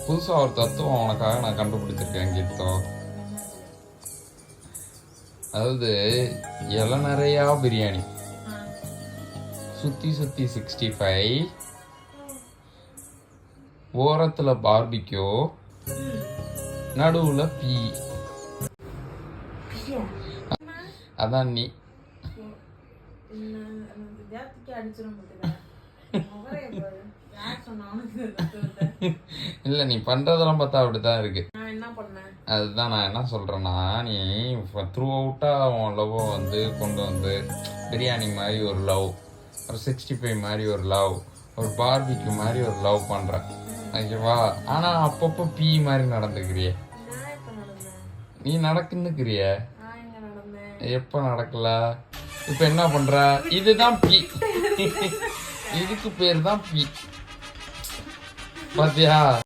புதுசா ஒரு தத்துவம் உனக்காக நான் கண்டுபிடிச்சிருக்கேன் கீதோ. அதாவது இலை நிறையா பிரியாணி, சுத்தி சுத்தி 65, ஓரத்துல பார்பிக்யூ, நடுவுல பீ. அதான் நீ. இல்ல நீ பண்றதெல்லாம் பார்த்தா அப்படித்தான் இருக்கு. அதுதான் நான் என்ன சொல்றேன்னா, நீ த்ரூ அவுட்டா உன் லவ் வந்து கொண்டு வந்து பிரியாணி மாதிரி ஒரு லவ், ஒரு 65 மாதிரி ஒரு லவ், ஒரு பார்பிக்யூ மாதிரி ஒரு லவ் பண்ற, ஓகேவா? ஆனா அப்பப்போ பீ மாதிரி நடந்துக்கிறிய. நீ நடக்குன்னுக்கிறிய, எப்ப நடக்கல? இப்ப என்ன பண்ற? இதுதான் பீ. இதுக்கு பேர் தான் பீ. பாத்தியா?